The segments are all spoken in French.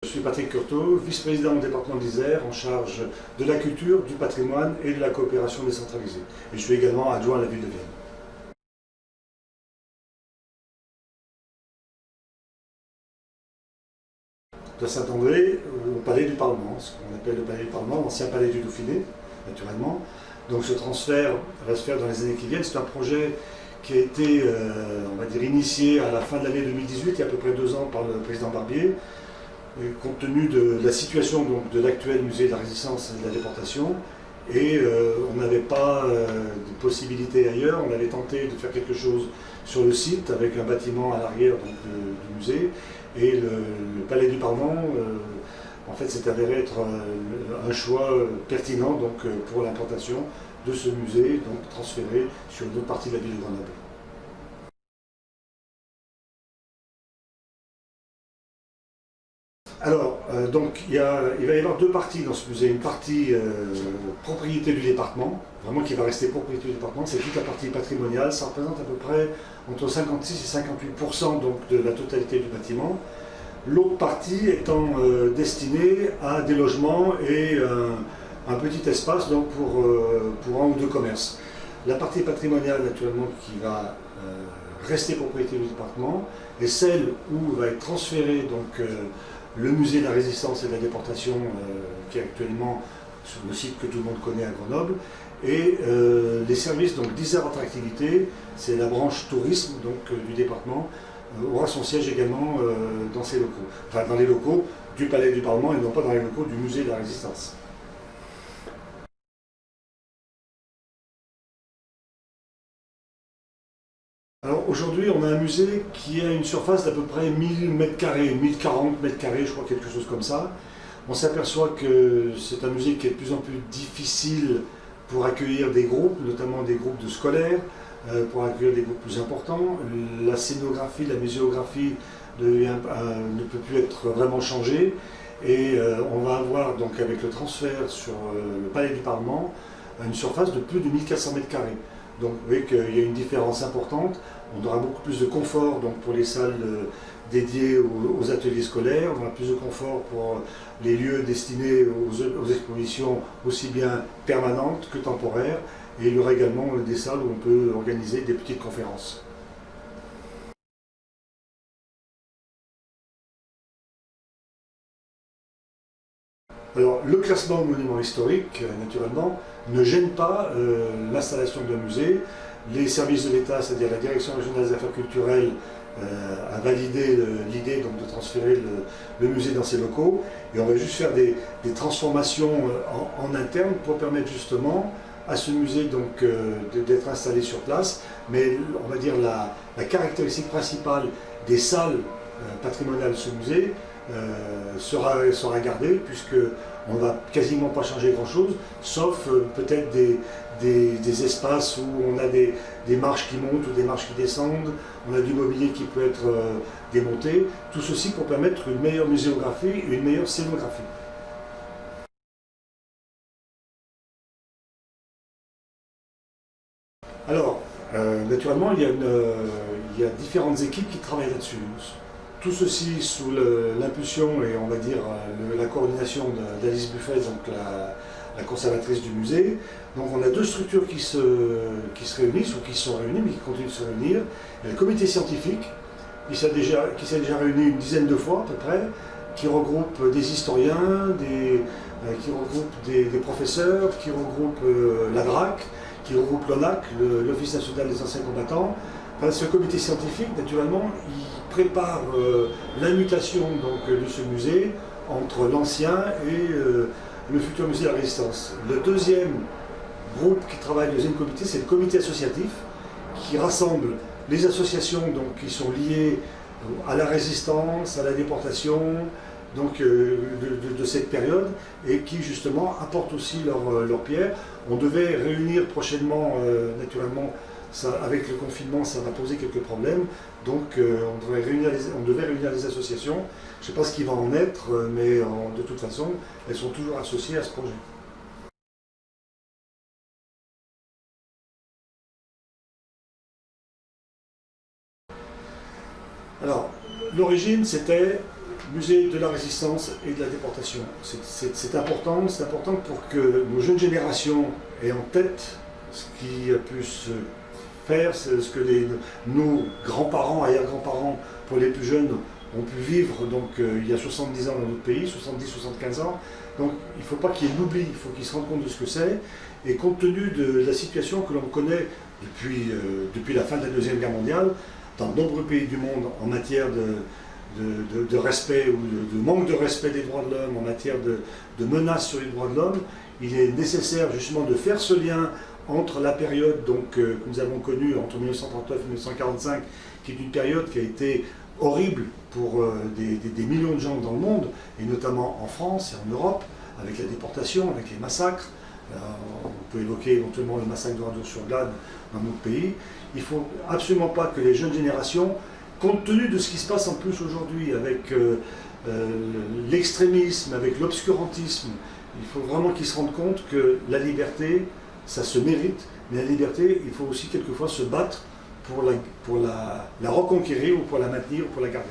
Je suis Patrick Curteau, vice-président du département d'Isère, en charge de la culture, du patrimoine et de la coopération décentralisée. Et je suis également adjoint à la ville de Vienne. De Saint-André au Palais du Parlement, ce qu'on appelle le Palais du Parlement, l'ancien Palais du Dauphiné, naturellement. Donc ce transfert va se faire dans les années qui viennent. C'est un projet qui a été, on va dire, initié à la fin de l'année 2018, il y a à peu près 2 ans, par le président Barbier. Et compte tenu de la situation donc, de l'actuel musée de la Résistance et de la Déportation, et on n'avait pas de possibilité ailleurs. On avait tenté de faire quelque chose sur le site avec un bâtiment à l'arrière du musée, et le Palais du Parlement en fait s'est avéré être un choix pertinent donc, pour l'implantation de ce musée, donc transféré sur une autre partie de la ville de Grenoble. Alors, donc, il va y avoir 2 parties dans ce musée. Une partie propriété du département, vraiment qui va rester propriété du département, c'est toute la partie patrimoniale. Ça représente à peu près entre 56 et 58% donc, de la totalité du bâtiment. L'autre partie étant destinée à des logements et un petit espace donc, pour 1 ou 2 commerces. La partie patrimoniale, naturellement, qui va rester propriété du département, et celle où va être transféré donc, le musée de la Résistance et de la Déportation, qui est actuellement sur le site que tout le monde connaît à Grenoble, et les services d'Isère Attractivité, c'est la branche tourisme donc, du département, aura son siège également dans ces locaux, enfin dans les locaux du Palais du Parlement et non pas dans les locaux du musée de la Résistance. Alors aujourd'hui, on a un musée qui a une surface d'à peu près 1000 m², 1040 m², je crois, quelque chose comme ça. On s'aperçoit que c'est un musée qui est de plus en plus difficile pour accueillir des groupes, notamment des groupes de scolaires, pour accueillir des groupes plus importants. La scénographie, la muséographie ne peut plus être vraiment changée. Et on va avoir, donc, avec le transfert sur le Palais du Parlement, une surface de plus de 1400 m². Donc vous voyez qu'il y a une différence importante. On aura beaucoup plus de confort donc, pour les salles dédiées aux ateliers scolaires, on aura plus de confort pour les lieux destinés aux expositions aussi bien permanentes que temporaires, et il y aura également des salles où on peut organiser des petites conférences. Alors, le classement monument historique, naturellement, ne gêne pas l'installation d'un musée. Les services de l'État, c'est-à-dire la Direction régionale des affaires culturelles, a validé l'idée de transférer le musée dans ses locaux. Et on va juste faire des transformations en interne pour permettre justement à ce musée d'être installé sur place. Mais on va dire la caractéristique principale des salles patrimoniales de ce musée sera gardée, puisqu'on ne va quasiment pas changer grand-chose, sauf peut-être des espaces où on a des marches qui montent ou des marches qui descendent, on a du mobilier qui peut être démonté, tout ceci pour permettre une meilleure muséographie et une meilleure scénographie. Alors, naturellement, il y a différentes équipes qui travaillent là-dessus. Tout ceci sous l'impulsion et on va dire la coordination d'Alice Buffet, donc la conservatrice du musée. Donc on a 2 structures qui se réunissent ou qui se sont réunies mais qui continuent de se réunir. Il y a le comité scientifique qui s'est déjà réuni une dizaine de fois à peu près, qui regroupe des historiens, qui regroupe des professeurs, qui regroupe la DRAC, qui regroupe l'ONAC, l'Office national des anciens combattants. Enfin, ce comité scientifique, naturellement, il prépare la mutation de ce musée entre l'ancien et le futur musée de la Résistance. Le deuxième groupe qui travaille, le deuxième comité, c'est le comité associatif qui rassemble les associations qui sont liées à la Résistance, à la déportation, donc, de cette période et qui justement apportent aussi leur pierre. On devait réunir prochainement, naturellement, ça, avec le confinement, ça va poser quelques problèmes. Donc on devait réunir les associations. Je ne sais pas ce qui va en être, mais de toute façon, elles sont toujours associées à ce projet. Alors, l'origine, c'était musée de la résistance et de la déportation. C'est important pour que nos jeunes générations aient en tête ce qui a pu se faire, ce que nos grands-parents, arrière-grands-parents, pour les plus jeunes, ont pu vivre donc, il y a 70 ans dans notre pays, 70-75 ans. Donc il ne faut pas qu'il y ait l'oubli, il faut qu'ils se rendent compte de ce que c'est. Et compte tenu de la situation que l'on connaît depuis la fin de la Deuxième Guerre mondiale, dans de nombreux pays du monde en matière de respect ou de manque de respect des droits de l'homme, en matière de menaces sur les droits de l'homme, il est nécessaire justement de faire ce lien entre la période donc, que nous avons connue entre 1939 et 1945, qui est une période qui a été horrible pour des millions de gens dans le monde, et notamment en France et en Europe, avec la déportation, avec les massacres. On peut évoquer éventuellement le massacre de Radio-sur-Glane dans notre pays. Il ne faut absolument pas que les jeunes générations, compte tenu de ce qui se passe en plus aujourd'hui avec l'extrémisme, avec l'obscurantisme, il faut vraiment qu'ils se rendent compte que la liberté, ça se mérite, mais la liberté, il faut aussi quelquefois se battre pour la reconquérir ou pour la maintenir ou pour la garder.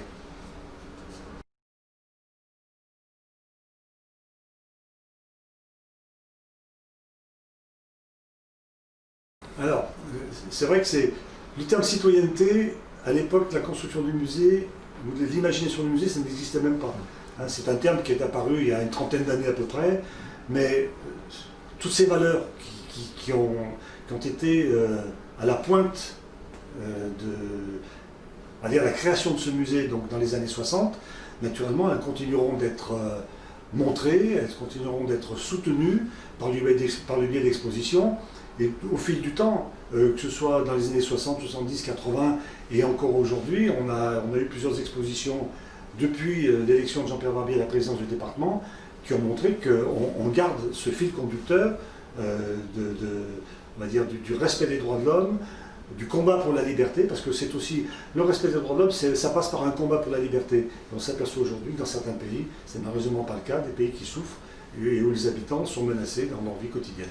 Alors, c'est vrai que le terme citoyenneté, à l'époque de la construction du musée, ou de l'imagination du musée, ça n'existait même pas. Hein, c'est un terme qui est apparu il y a une trentaine d'années à peu près, mais toutes ces valeurs qui ont été à la pointe à la création de ce musée donc dans les années 60, naturellement, elles continueront d'être montrées, elles continueront d'être soutenues par le biais d'expositions. Et au fil du temps, que ce soit dans les années 60, 70, 80 et encore aujourd'hui, on a eu plusieurs expositions depuis l'élection de Jean-Pierre Barbier à la présidence du département qui ont montré qu'on garde ce fil conducteur on va dire, du respect des droits de l'homme, du combat pour la liberté, parce que c'est aussi le respect des droits de l'homme, ça passe par un combat pour la liberté. Et on s'aperçoit aujourd'hui que dans certains pays, c'est malheureusement pas le cas, des pays qui souffrent et où les habitants sont menacés dans leur vie quotidienne.